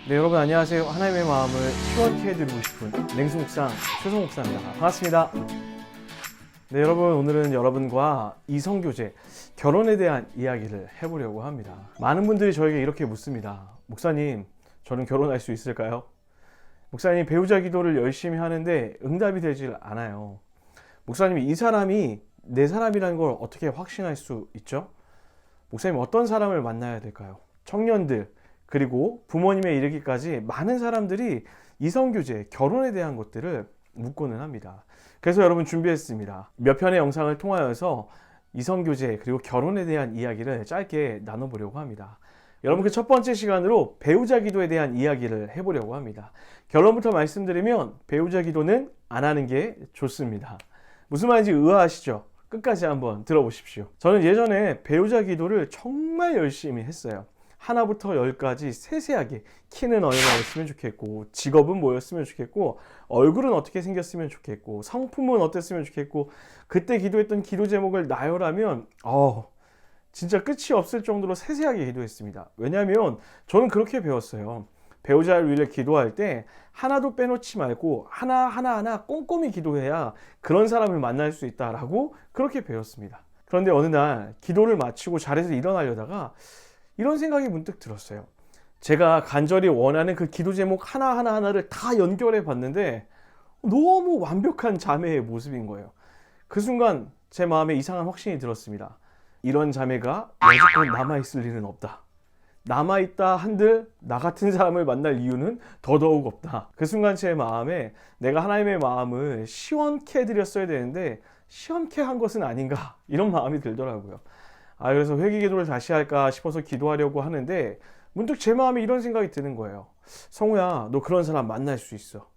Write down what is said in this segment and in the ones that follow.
네, 여러분 안녕하세요. 하나님의 마음을 시원케 해드리고 싶은 냉수 묵상 최성 목사입니다. 반갑습니다. 네, 여러분 오늘은 여러분과 이성교제, 결혼에 대한 이야기를 해보려고 합니다. 많은 분들이 저에게 이렇게 묻습니다. 목사님, 저는 결혼할 수 있을까요? 목사님, 배우자 기도를 열심히 하는데 응답이 되질 않아요. 목사님, 이 사람이 내 사람이라는 걸 어떻게 확신할 수 있죠? 목사님, 어떤 사람을 만나야 될까요? 청년들, 그리고 부모님에 이르기까지 많은 사람들이 이성교제, 결혼에 대한 것들을 묻고는 합니다. 그래서 여러분 준비했습니다. 몇 편의 영상을 통하여서 이성교제 그리고 결혼에 대한 이야기를 짧게 나눠보려고 합니다. 여러분, 그 첫 번째 시간으로 배우자 기도에 대한 이야기를 해보려고 합니다. 결론부터 말씀드리면 배우자 기도는 안 하는 게 좋습니다. 무슨 말인지 의아하시죠? 끝까지 한번 들어보십시오. 저는 예전에 배우자 기도를 정말 열심히 했어요. 하나부터 열까지 세세하게 키는 얼마였으면 좋겠고, 직업은 뭐였으면 좋겠고, 얼굴은 어떻게 생겼으면 좋겠고, 성품은 어땠으면 좋겠고, 그때 기도했던 기도 제목을 나열하면 진짜 끝이 없을 정도로 세세하게 기도했습니다. 왜냐하면 저는 그렇게 배웠어요. 배우자를 위해 기도할 때 하나도 빼놓지 말고 하나하나 꼼꼼히 기도해야 그런 사람을 만날 수 있다라고 그렇게 배웠습니다. 그런데 어느 날 기도를 마치고 자리에서 일어나려다가 이런 생각이 문득 들었어요. 제가 간절히 원하는 그 기도 제목 하나하나를 다 연결해 봤는데 너무 완벽한 자매의 모습인 거예요. 그 순간 제 마음에 이상한 확신이 들었습니다. 이런 자매가 여지껏 남아있을 리는 없다. 남아있다 한들 나 같은 사람을 만날 이유는 더더욱 없다. 그 순간 제 마음에 내가 하나님의 마음을 시원케 해드렸어야 되는데 시원케 한 것은 아닌가, 이런 마음이 들더라고요. 그래서 회개 기도를 다시 할까 싶어서 기도하려고 하는데 문득 제 마음에 이런 생각이 드는 거예요. 성우야, 너 그런 사람 만날 수 있어.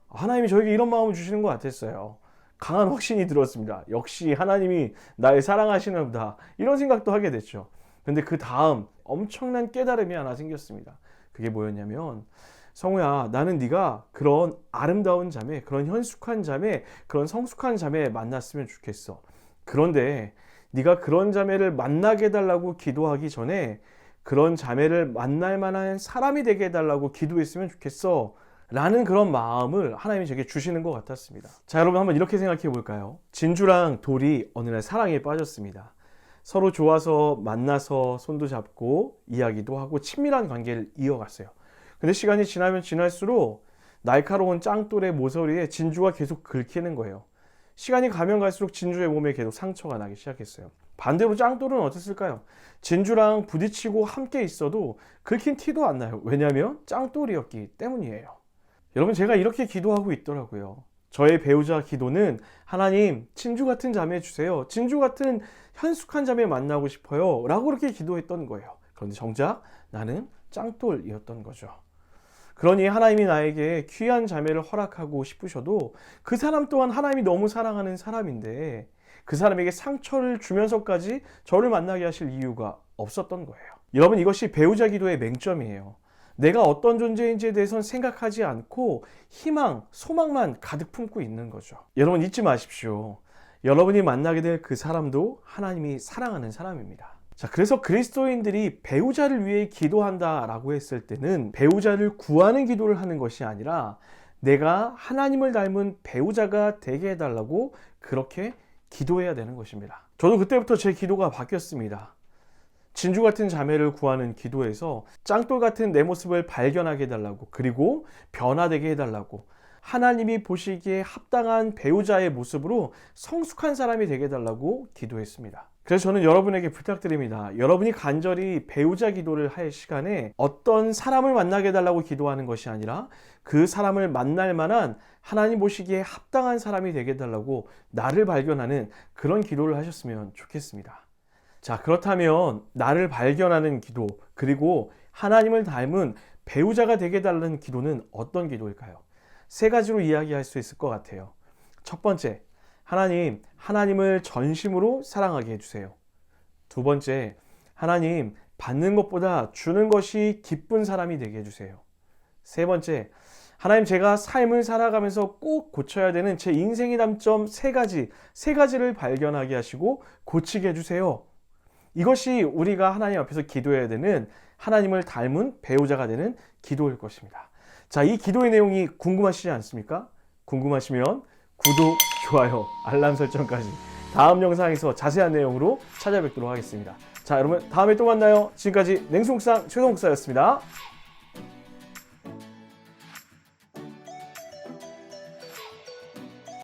하나님이 저에게 이런 마음을 주시는 것 같았어요. 강한 확신이 들었습니다. 역시 하나님이 날 사랑하시나 보다, 이런 생각도 하게 됐죠. 근데 그 다음 엄청난 깨달음이 하나 생겼습니다. 그게 뭐였냐면, 성우야, 나는 네가 그런 아름다운 자매, 그런 현숙한 자매, 그런 성숙한 자매 만났으면 좋겠어. 그런데 네가 그런 자매를 만나게 해달라고 기도하기 전에 그런 자매를 만날 만한 사람이 되게 해달라고 기도했으면 좋겠어 라는 그런 마음을 하나님이 제게 주시는 것 같았습니다. 자, 여러분 한번 이렇게 생각해 볼까요? 진주랑 돌이 어느 날 사랑에 빠졌습니다. 서로 좋아서 만나서 손도 잡고 이야기도 하고 친밀한 관계를 이어갔어요. 근데 시간이 지나면 지날수록 날카로운 짱돌의 모서리에 진주가 계속 긁히는 거예요. 시간이 가면 갈수록 진주의 몸에 계속 상처가 나기 시작했어요. 반대로 짱돌은 어땠을까요? 진주랑 부딪히고 함께 있어도 긁힌 티도 안 나요. 왜냐하면 짱돌이었기 때문이에요. 여러분, 제가 이렇게 기도하고 있더라고요. 저의 배우자 기도는 하나님, 진주 같은 자매 주세요. 진주 같은 현숙한 자매 만나고 싶어요 라고 그렇게 기도했던 거예요. 그런데 정작 나는 짱돌이었던 거죠. 그러니 하나님이 나에게 귀한 자매를 허락하고 싶으셔도 그 사람 또한 하나님이 너무 사랑하는 사람인데 그 사람에게 상처를 주면서까지 저를 만나게 하실 이유가 없었던 거예요. 여러분, 이것이 배우자 기도의 맹점이에요. 내가 어떤 존재인지에 대해서는 생각하지 않고 희망, 소망만 가득 품고 있는 거죠. 여러분, 잊지 마십시오. 여러분이 만나게 될 그 사람도 하나님이 사랑하는 사람입니다. 자, 그래서 그리스도인들이 배우자를 위해 기도한다라고 했을 때는 배우자를 구하는 기도를 하는 것이 아니라 내가 하나님을 닮은 배우자가 되게 해달라고 그렇게 기도해야 되는 것입니다. 저도 그때부터 제 기도가 바뀌었습니다. 진주 같은 자매를 구하는 기도에서 짱돌 같은 내 모습을 발견하게 해달라고, 그리고 변화되게 해달라고, 하나님이 보시기에 합당한 배우자의 모습으로 성숙한 사람이 되게 해달라고 기도했습니다. 그래서 저는 여러분에게 부탁드립니다. 여러분이 간절히 배우자 기도를 할 시간에 어떤 사람을 만나게 해달라고 기도하는 것이 아니라 그 사람을 만날 만한 하나님 보시기에 합당한 사람이 되게 해달라고 나를 발견하는 그런 기도를 하셨으면 좋겠습니다. 자, 그렇다면 나를 발견하는 기도, 그리고 하나님을 닮은 배우자가 되게 해달라는 기도는 어떤 기도일까요? 세 가지로 이야기할 수 있을 것 같아요. 첫 번째, 하나님, 하나님을 전심으로 사랑하게 해주세요. 두 번째, 하나님, 받는 것보다 주는 것이 기쁜 사람이 되게 해주세요. 세 번째, 하나님, 제가 삶을 살아가면서 꼭 고쳐야 되는 제 인생의 단점 세 가지를 발견하게 하시고 고치게 해주세요. 이것이 우리가 하나님 앞에서 기도해야 되는 하나님을 닮은 배우자가 되는 기도일 것입니다. 자, 이 기도의 내용이 궁금하시지 않습니까? 궁금하시면 구독, 좋아요, 알람 설정까지 다음 영상에서 자세한 내용으로 찾아뵙도록 하겠습니다. 자, 여러분 다음에 또 만나요. 지금까지 냉수묵상 최성목사였습니다.